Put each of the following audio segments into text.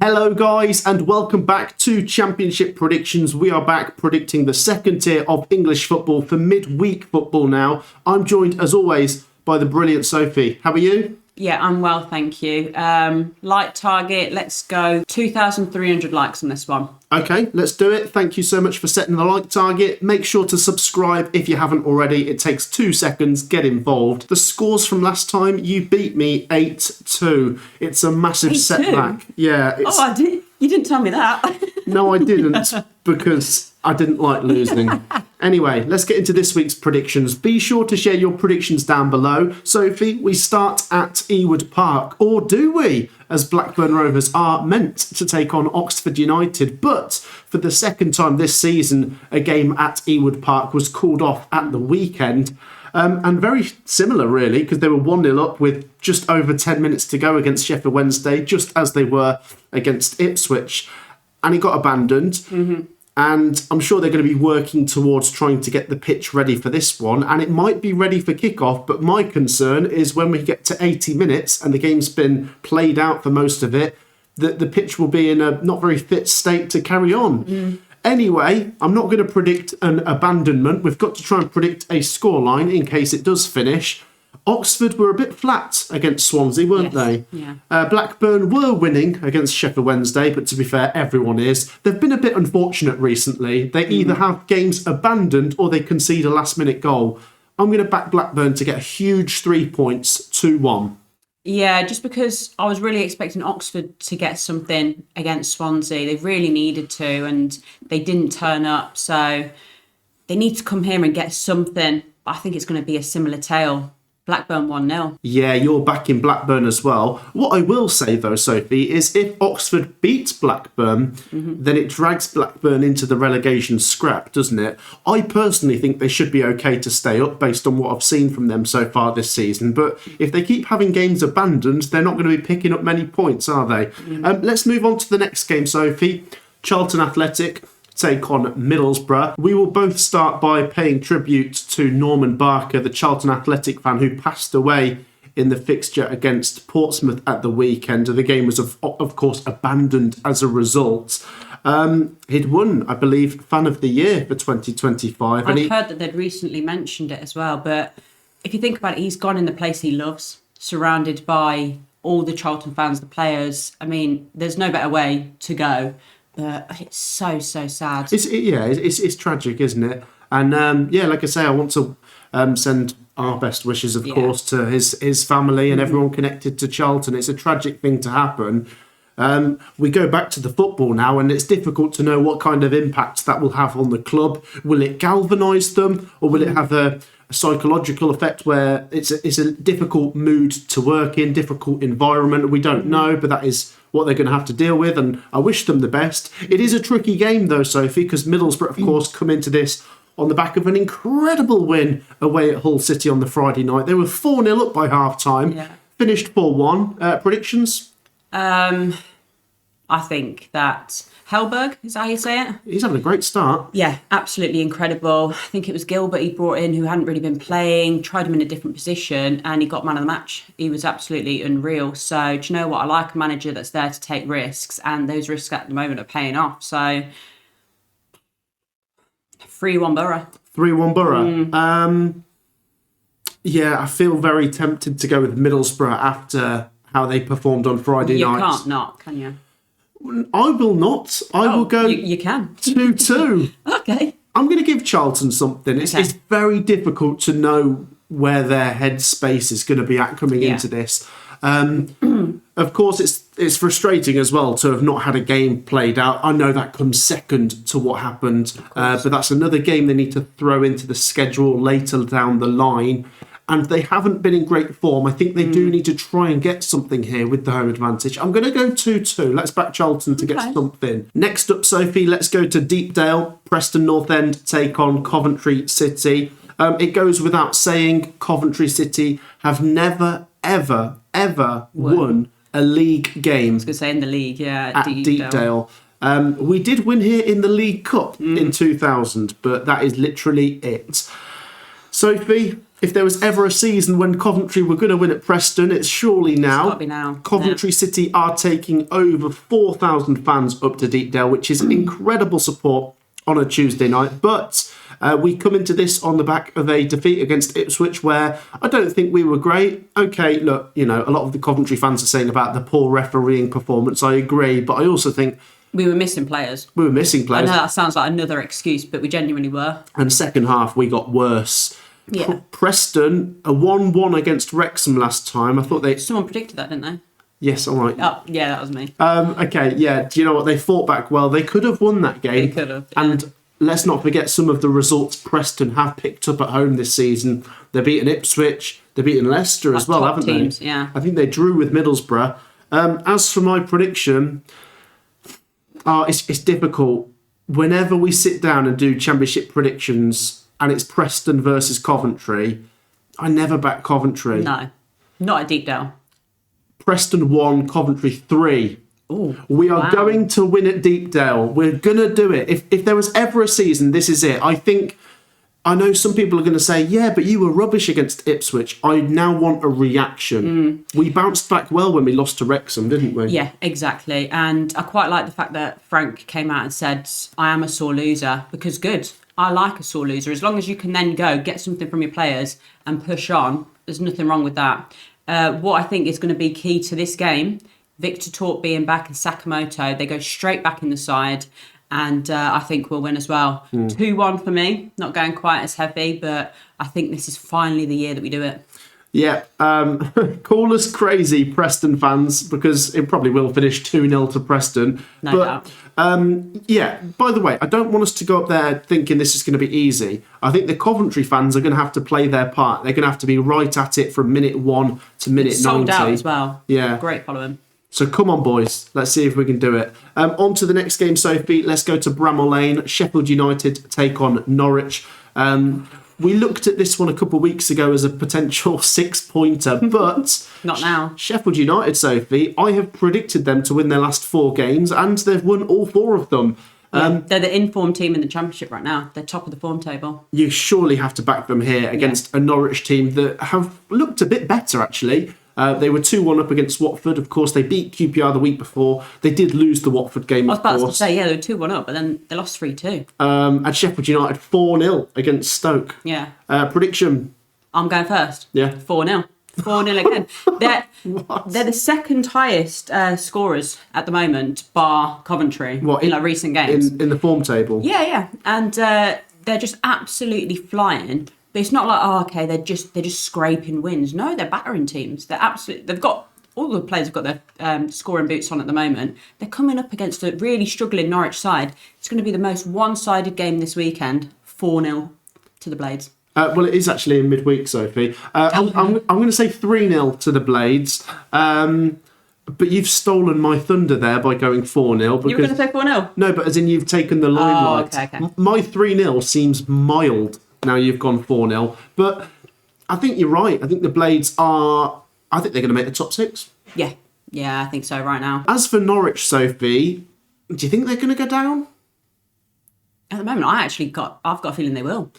Hello guys and welcome back to Championship Predictions. We are back predicting the second tier of English football for midweek football now. I'm joined as always by the brilliant Sophie. How are you? Yeah, I'm well, thank you. Like target, let's go 2,300 likes on this one. Okay, let's do it. Thank you so much for setting the like target. Make sure to subscribe if you haven't already. It takes 2 seconds. Get involved. The scores from last time, you beat me 8-2. It's a massive 8-2? setback. Yeah. You didn't tell me that. No, I didn't, because I didn't like losing. Anyway, let's get into this week's predictions. Be sure to share your predictions down below. Sophie, we start at Ewood Park, or do we? As Blackburn Rovers are meant to take on Oxford United, but for the second time this season, a game at Ewood Park was called off at the weekend. And very similar, really, because they were 1-0 up with just over 10 minutes to go against Sheffield Wednesday, just as they were against Ipswich. And it got abandoned. Mm-hmm. And I'm sure they're going to be working towards trying to get the pitch ready for this one. And it might be ready for kickoff. But my concern is when we get to 80 minutes and the game's been played out for most of it, that the pitch will be in a not very fit state to carry on. Mm. Anyway, I'm not going to predict an abandonment. We've got to try and predict a scoreline in case it does finish. Oxford were a bit flat against Swansea, weren't they? Yeah. Blackburn were winning against Sheffield Wednesday, but to be fair, everyone is. They've been a bit unfortunate recently. They either have games abandoned or they concede a last-minute goal. I'm going to back Blackburn to get a huge 3 points, 2-1. Yeah, just because I was really expecting Oxford to get something against Swansea. They really needed to, and they didn't turn up. So they need to come here and get something. But I think it's going to be a similar tale. Blackburn 1-0. Yeah, you're backing Blackburn as well. What I will say, though, Sophie, is if Oxford beats Blackburn, then it drags Blackburn into the relegation scrap, doesn't it? I personally think they should be okay to stay up based on what I've seen from them so far this season. But if they keep having games abandoned, they're not going to be picking up many points, are they? Let's move on to the next game, Sophie. Charlton Athletic take on Middlesbrough. We will both start by paying tribute to Norman Barker, the Charlton Athletic fan who passed away in the fixture against Portsmouth at the weekend. The game was, of course, abandoned as a result. He'd won, I believe, Fan of the Year for 2025. I've heard that they'd recently mentioned it as well, but if you think about it, he's gone in the place he loves, surrounded by all the Charlton fans, the players. I mean, there's no better way to go. It's so sad. It's tragic, isn't it? And like I say, I want to send our best wishes, of course, to his family and everyone connected to Charlton. It's a tragic thing to happen. We go back to the football now, and it's difficult to know what kind of impact that will have on the club. Will it galvanise them, or will it have a psychological effect where it's a difficult mood to work in, difficult environment? We don't know, but that is what they're going to have to deal with, and I wish them the best. It is a tricky game though, Sophie, because Middlesbrough, of course, come into this on the back of an incredible win away at Hull City on the Friday night. They were 4-0 up by half-time, finished 4-1. Predictions? I think that Hellberg, is that how you say it? He's having a great start. Yeah, absolutely incredible. I think it was Gilbert he brought in who hadn't really been playing, tried him in a different position, and he got man of the match. He was absolutely unreal. So, do you know what? I like a manager that's there to take risks, and those risks at the moment are paying off. So, 3-1 Borough. 3-1 Borough. I feel very tempted to go with Middlesbrough after how they performed on Friday night. You can't not, can you? I will not. I will go. You can. 2-2. Okay. I'm going to give Charlton something. It's very difficult to know where their headspace is going to be at coming into this. Of course, it's frustrating as well to have not had a game played out. I know that comes second to what happened, but that's another game they need to throw into the schedule later down the line. And they haven't been in great form. I think they do need to try and get something here with the home advantage. I'm going to go 2-2. Let's back Charlton to get something. Next up, Sophie, let's go to Deepdale. Preston North End take on Coventry City. It goes without saying, Coventry City have never, ever won a league game. I was going to say in the league, at Deepdale. We did win here in the League Cup in 2000, but that is literally it. Sophie, If there was ever a season when Coventry were going to win at Preston, it's surely now. It's got to be now. Coventry City are taking over 4,000 fans up to Deepdale, which is incredible support on a Tuesday night. But we come into this on the back of a defeat against Ipswich, where I don't think we were great. Okay, look, a lot of the Coventry fans are saying about the poor refereeing performance. I agree, but I also think we were missing players. I know that sounds like another excuse, but we genuinely were. And second half, we got worse. Yeah. Preston, a 1-1 against Wrexham last time. I thought Someone predicted that, didn't they? Yes, all right. Oh, yeah, that was me. Okay, yeah. Do you know what? They fought back well. They could have won that game. They could have. Yeah. And let's not forget some of the results Preston have picked up at home this season. They've beaten Ipswich. They've beaten Leicester as well, haven't teams, they? Yeah. I think they drew with Middlesbrough. As for my prediction, it's difficult. Whenever we sit down and do championship predictions and it's Preston versus Coventry, I never back Coventry. No, not at Deepdale. Preston 1, Coventry 3. Ooh, we are going to win at Deepdale. We're going to do it. If there was ever a season, this is it. I know some people are going to say, yeah, but you were rubbish against Ipswich. I now want a reaction. We bounced back well when we lost to Wrexham, didn't we? Yeah, exactly. And I quite like the fact that Frank came out and said, I am a sore loser, because good. I like a sore loser. As long as you can then go get something from your players and push on, there's nothing wrong with that. What I think is going to be key to this game, Victor Torp being back and Sakamoto, they go straight back in the side, and I think we'll win as well. 2-1 for me, not going quite as heavy, but I think this is finally the year that we do it. Yeah, call us crazy, Preston fans, because it probably will finish 2-0 to Preston. No doubt. Yeah, by the way, I don't want us to go up there thinking this is going to be easy. I think the Coventry fans are going to have to play their part. They're going to have to be right at it from minute 1 to minute 90. Sold out as well. Yeah. Great following. So come on, boys. Let's see if we can do it. On to the next game, Sophie. Let's go to Bramall Lane. Sheffield United take on Norwich. We looked at this one a couple of weeks ago as a potential 6-pointer, but not now. Sheffield United, Sophie, I have predicted them to win their last 4 games, and they've won all 4 of them. They're the informed team in the Championship right now. They're top of the form table. You surely have to back them here against a Norwich team that have looked a bit better, actually. They were 2-1 up against Watford. Of course, they beat QPR the week before. They did lose the Watford game, I was about to say, yeah, they were 2-1 up, but then they lost 3-2. And Sheffield United 4-0 against Stoke. Yeah. Prediction? I'm going first. Yeah. 4-0. 4-0 again. They're the second highest scorers at the moment, bar Coventry, in recent games. In the form table? Yeah. And they're just absolutely flying. But it's not like, they're just scraping wins. No, they're battering teams. They've got all the players have got their scoring boots on at the moment. They're coming up against a really struggling Norwich side. It's going to be the most one-sided game this weekend. 4-0 to the Blades. Well, it is actually in midweek, Sophie. I'm going to say 3-0 to the Blades. But you've stolen my thunder there by going 4-0. You were going to say 4-0? No, but as in you've taken the limelight. Oh, okay. My 3-0 seems mild. Now you've gone 4-0. But I think you're right. I think the Blades I think they're going to make the top 6. Yeah. Yeah, I think so right now. As for Norwich, Sophie, do you think they're going to go down? At the moment, I've got a feeling they will.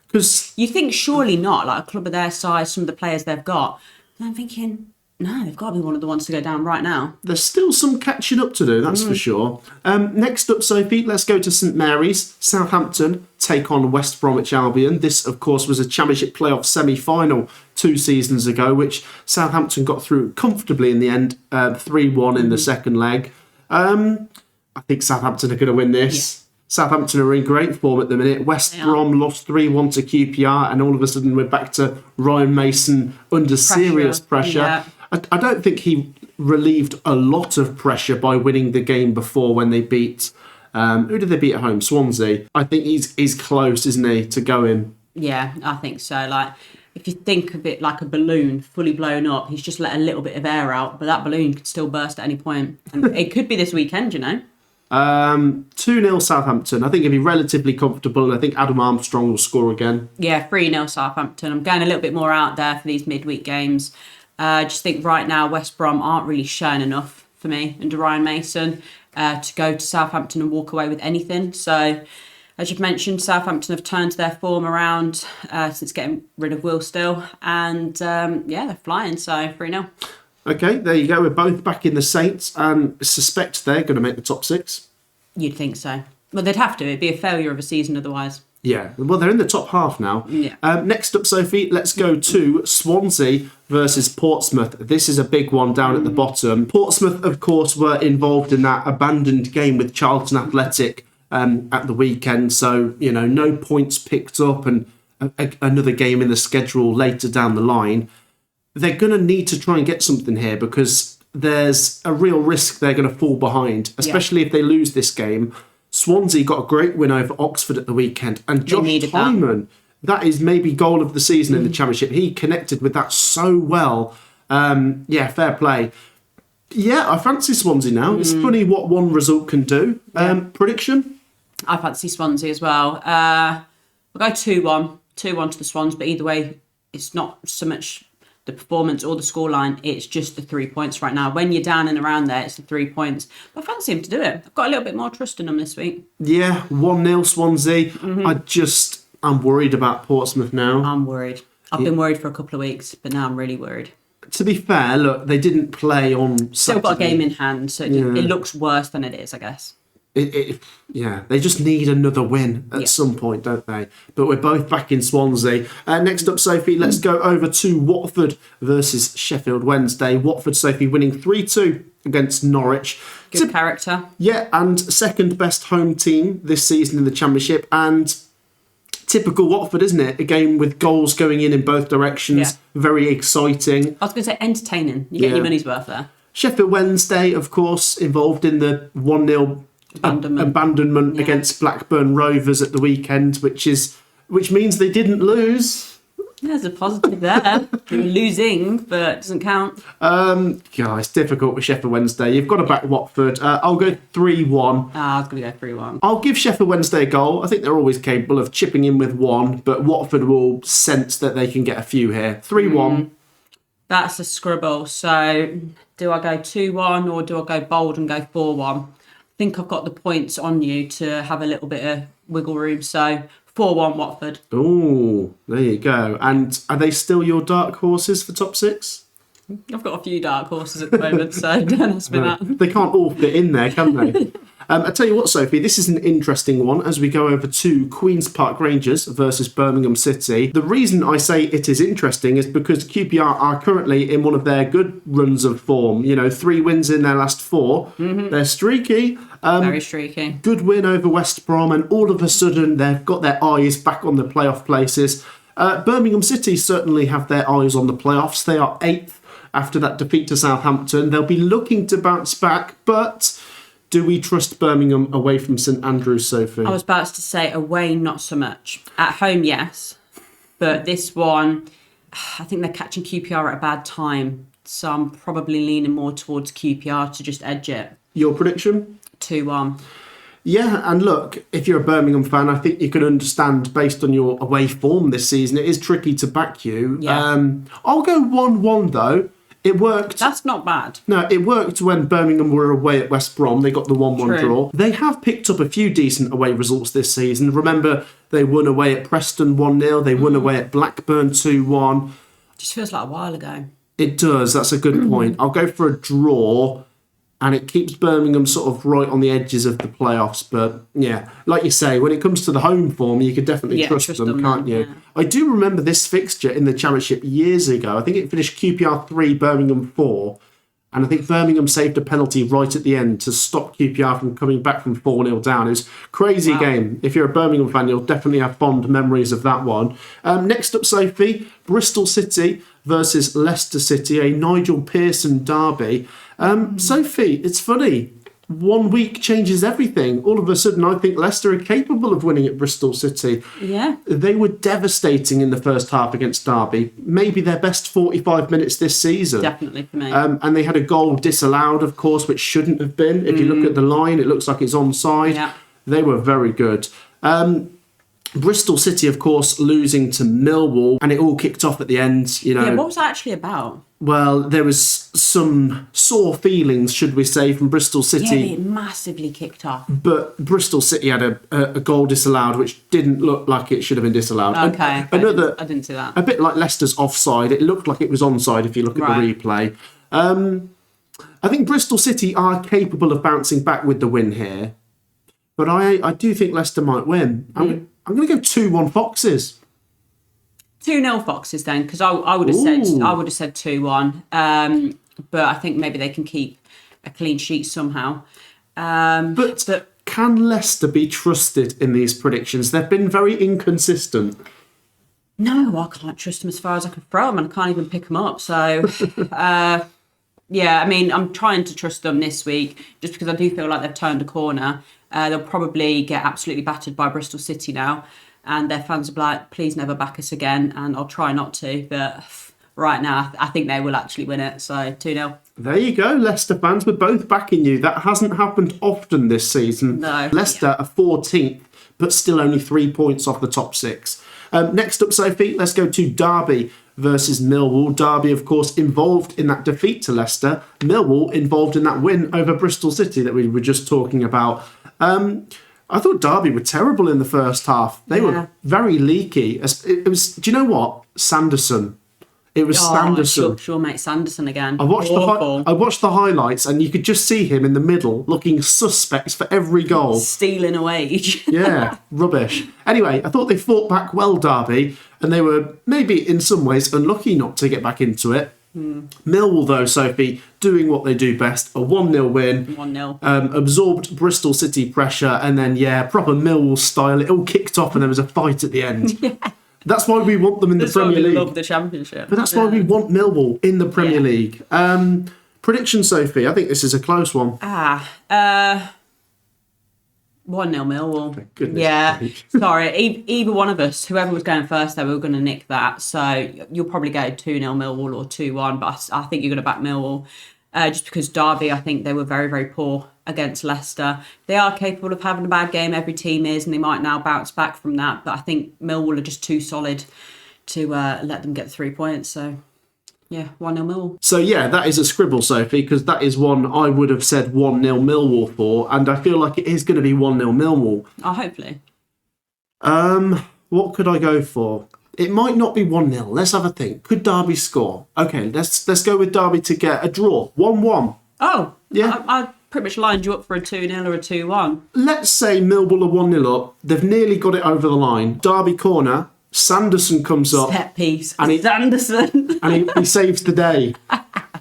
Because you think surely not, like a club of their size, some of the players they've got. And I'm thinking, no, they've got to be one of the ones to go down right now. There's still some catching up to do, that's for sure. Next up, Sophie, let's go to St Mary's. Southampton take on West Bromwich Albion. This, of course, was a Championship playoff semi-final 2 seasons ago, which Southampton got through comfortably in the end, 3-1 in the second leg. I think Southampton are going to win this. Yeah. Southampton are in great form at the minute. West Brom lost 3-1 to QPR, and all of a sudden we're back to Ryan Mason under serious pressure. Yeah. I don't think he relieved a lot of pressure by winning the game before when they beat... who did they beat at home? Swansea. I think he's close, isn't he, to going? Yeah, I think so. Like, if you think of it like a balloon fully blown up, he's just let a little bit of air out, but that balloon could still burst at any point. And it could be this weekend, you know? 2-0 Southampton. I think he'll be relatively comfortable, and I think Adam Armstrong will score again. Yeah, 3-0 Southampton. I'm going a little bit more out there for these midweek games. I just think right now West Brom aren't really showing enough for me under Ryan Mason to go to Southampton and walk away with anything. So I As you've mentioned, Southampton have turned their form around since getting rid of Will Still. And they're flying, so 3-0. Okay, there you go. We're both back in the Saints and suspect they're going to make the top 6. You'd think so. Well, they'd have to. It'd be a failure of a season otherwise. Yeah, well, they're in the top half now. Yeah. Next up, Sophie, let's go to Swansea versus Portsmouth. This is a big one down at the bottom. Portsmouth, of course, were involved in that abandoned game with Charlton Athletic at the weekend. So, no points picked up and another game in the schedule later down the line. They're going to need to try and get something here because there's a real risk they're going to fall behind, especially if they lose this game. Swansea got a great win over Oxford at the weekend. And Josh Hyman, that is maybe goal of the season in the Championship. He connected with that so well. Fair play. Yeah, I fancy Swansea now. It's funny what one result can do. Prediction? I fancy Swansea as well. We'll go 2-1. 2-1 to the Swans, but either way, it's not so much the performance or the scoreline, it's just the 3 points right now. When you're down and around there, it's the 3 points. But I fancy him to do it. I've got a little bit more trust in them this week. Yeah, 1-0 Swansea. I'm worried about Portsmouth now. I'm worried. I've been worried for a couple of weeks, but now I'm really worried. To be fair, look, they didn't play on Saturday. Still got a game in hand, so it looks worse than it is, I guess. They just need another win at some point, don't they? But we're both back in Swansea. Next up, Sophie, let's go over to Watford versus Sheffield Wednesday. Watford, Sophie, winning 3-2 against Norwich. Good character. Yeah, and second best home team this season in the Championship. And typical Watford, isn't it? A game with goals going in both directions. Yeah. Very exciting. I was going to say entertaining. You get your money's worth there. Sheffield Wednesday, of course, involved in the 1-0 abandonment against Blackburn Rovers at the weekend, which means they didn't lose. There's a positive there. Losing, but it doesn't count. It's difficult with Sheffield Wednesday. You've got to back Watford. I'll go 3-1. I was going to go 3-1. I'll give Sheffield Wednesday a goal. I think they're always capable of chipping in with one, but Watford will sense that they can get a few here. 3-1. That's a scribble. So do I go 2-1 or do I go bold and go 4-1? I think I've got the points on you to have a little bit of wiggle room. So 4-1 Watford. Oh, there you go. And are they still your dark horses for top 6? I've got a few dark horses at the moment, so don't ask me that. They can't all fit in there, can they? I tell you what, Sophie, this is an interesting one as we go over to Queen's Park Rangers versus Birmingham City. The reason I say it is interesting is because QPR are currently in one of their good runs of form. 3 wins in their last 4. They're streaky. Very streaky. Good win over West Brom, and all of a sudden they've got their eyes back on the playoff places. Birmingham City certainly have their eyes on the playoffs. They are 8th after that defeat to Southampton. They'll be looking to bounce back, but do we trust Birmingham away from St Andrews, Sophie? I was about to say away, not so much. At home, yes. But this one, I think they're catching QPR at a bad time. So I'm probably leaning more towards QPR to just edge it. Your prediction? 2-1. Yeah, and look, if you're a Birmingham fan, I think you can understand based on your away form this season, it is tricky to back you. Yeah. I'll go 1-1 though. It worked. That's not bad. No, it worked when Birmingham were away at West Brom. They got the 1-1 draw. They have picked up a few decent away results this season. Remember, they won away at Preston 1-0. They won away at Blackburn 2-1. Just feels like a while ago. It does. That's a good point. I'll go for a draw, and it keeps Birmingham sort of right on the edges of the playoffs. But yeah, like you say, when it comes to the home form, you could definitely trust them, can't you? Yeah. I do remember this fixture in the Championship years ago. I think it finished QPR 3, Birmingham 4. And I think Birmingham saved a penalty right at the end to stop QPR from coming back from 4-0 down. It was a crazy game. If you're a Birmingham fan, you'll definitely have fond memories of that one. Next up, Sophie, Bristol City versus Leicester City, a Nigel Pearson derby. Sophie, it's funny. 1 week changes everything. All of a sudden, I think Leicester are capable of winning at Bristol City. Yeah. They were devastating in the first half against Derby. Maybe their best 45 minutes this season. Definitely for me. And they had a goal disallowed, of course, which shouldn't have been. If you look at the line, it looks like it's onside. Yeah. They were very good. Bristol City, of course, losing to Millwall, and it all kicked off at the end. Yeah, what was that actually about? Well, there was some sore feelings, should we say, from Bristol City. Yeah, it massively kicked off. But Bristol City had a goal disallowed, which didn't look like it should have been disallowed. Okay. I didn't see that. A bit like Leicester's offside. It looked like it was onside if you look at the replay. I think Bristol City are capable of bouncing back with the win here. But I do think Leicester might win. I'm going to go 2-1 Foxes. 2-0 Foxes then, because I would have said 2-1. But I think maybe they can keep a clean sheet somehow. But can Leicester be trusted in these predictions? They've been very inconsistent. No, I can't trust them as far as I can throw them, and I can't even pick them up. So, yeah, I mean, I'm trying to trust them this week just because I do feel like they've turned a corner. They'll probably get absolutely battered by Bristol City now. And their fans will be like, please never back us again. And I'll try not to. But right now, I think they will actually win it. So 2-0. There you go, Leicester fans. We're both backing you. That hasn't happened often this season. No. Leicester are 14th, but still only 3 points off the top 6. Next up, Sophie, let's go to Derby versus Millwall. Derby, of course, involved in that defeat to Leicester. Millwall involved in that win over Bristol City that we were just talking about. I thought Derby were terrible in the first half. They were very leaky. It was. Do you know what? Sanderson. It was Sanderson. Sure, mate, Sanderson again. I watched the highlights, and you could just see him in the middle, looking suspect for every goal, stealing away. Yeah, rubbish. Anyway, I thought they fought back well, Derby, and they were maybe in some ways unlucky not to get back into it. Millwall, though, Sophie, doing what they do best, a 1-0 win. 1-0. Absorbed Bristol City pressure, and then, proper Millwall style. It all kicked off and there was a fight at the end. That's why we want them in the Premier League. That's why we love the Championship. But that's why we want Millwall in the Premier League. Prediction, Sophie, I think this is a close one. 1-0 Millwall. Thank goodness. Yeah, sorry. Either one of us, whoever was going first, we were going to nick that. So you'll probably go 2-0 Millwall or 2-1, but I think you're going to back Millwall. Just because Derby, I think they were very, very poor against Leicester. They are capable of having a bad game, every team is, and they might now bounce back from that. But I think Millwall are just too solid to let them get 3 points. So, 1-0 Millwall. So, that is a scribble, Sophie, because that is one I would have said 1-0 Millwall for, and I feel like it is going to be 1-0 Millwall. Oh, hopefully. What could I go for? It might not be 1-0. Let's have a think. Could Derby score? Okay, let's go with Derby to get a draw. 1-1. Oh, yeah. I pretty much lined you up for a 2-0 or a 2-1. Let's say Millwall are 1-0 up. They've nearly got it over the line. Derby corner. Sanderson comes up. Set piece. And Sanderson. And he saves the day.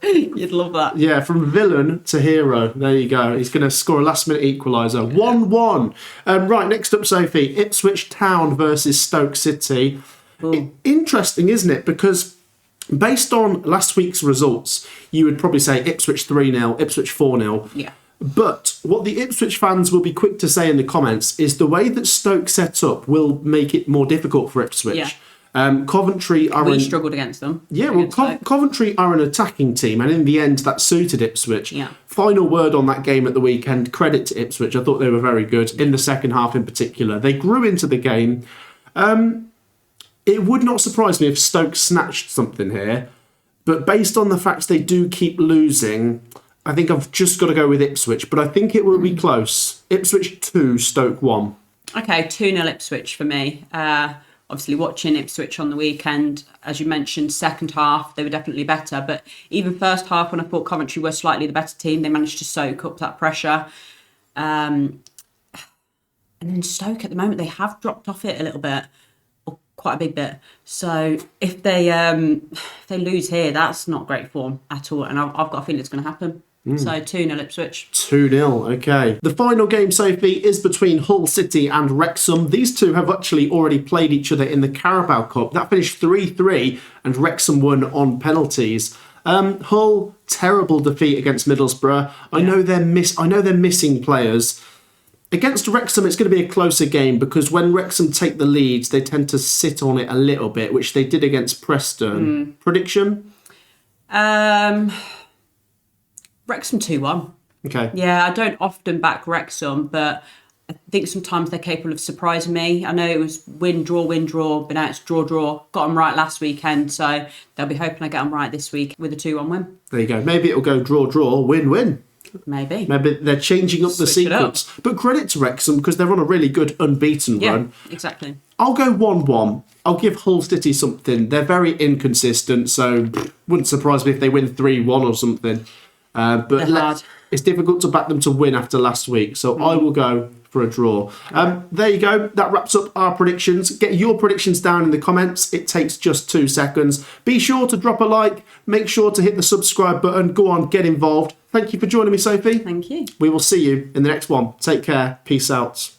You'd love that. Yeah, from villain to hero. There you go. He's going to score a last-minute equaliser. 1-1. Right, next up, Sophie. Ipswich Town versus Stoke City. Interesting, isn't it? Because based on last week's results, you would probably say Ipswich 3-0, Ipswich 4-0. Yeah. But what the Ipswich fans will be quick to say in the comments is the way that Stoke set up will make it more difficult for Ipswich. Yeah. Coventry are... We struggled against them. Yeah, well, Coventry are an attacking team, and in the end, that suited Ipswich. Yeah. Final word on that game at the weekend, credit to Ipswich. I thought they were very good, in the second half in particular. They grew into the game. It would not surprise me if Stoke snatched something here, but based on the fact they do keep losing, I think I've just got to go with Ipswich, but I think it will be close. Ipswich 2, Stoke 1. Okay, 2-0 Ipswich for me. Obviously, watching Ipswich on the weekend, as you mentioned, second half, they were definitely better. But even first half, when I thought Coventry were slightly the better team, they managed to soak up that pressure. And then Stoke, at the moment, they have dropped off it a little bit, or quite a big bit. So if they lose here, that's not great form at all. And I've got a feeling it's going to happen. So 2-0 Ipswich. 2-0, okay. The final game, Sophie, is between Hull City and Wrexham. These two have actually already played each other in the Carabao Cup. That finished 3-3 and Wrexham won on penalties. Hull, terrible defeat against Middlesbrough. I know they're missing players. Against Wrexham, it's going to be a closer game because when Wrexham take the lead, they tend to sit on it a little bit, which they did against Preston. Prediction? Wrexham 2-1. Okay. Yeah, I don't often back Wrexham, but I think sometimes they're capable of surprising me. I know it was win, draw, but now it's draw, draw. Got them right last weekend, so they'll be hoping I get them right this week with a 2-1 win. There you go. Maybe it'll go draw, draw, win, win. Maybe they're changing up the sequence. But credit to Wrexham because they're on a really good unbeaten run. Yeah, exactly. I'll go 1-1. I'll give Hull City something. They're very inconsistent, so wouldn't surprise me if they win 3-1 or something. But it's difficult to back them to win after last week, so I will go for a draw. There you go. That wraps up our predictions. Get your predictions down in the comments. It takes just 2 seconds. Be sure to drop a like. Make sure to hit the subscribe button. Go on, get involved. Thank you for joining me, Sophie. Thank you. We will see you in the next one. Take care. Peace out.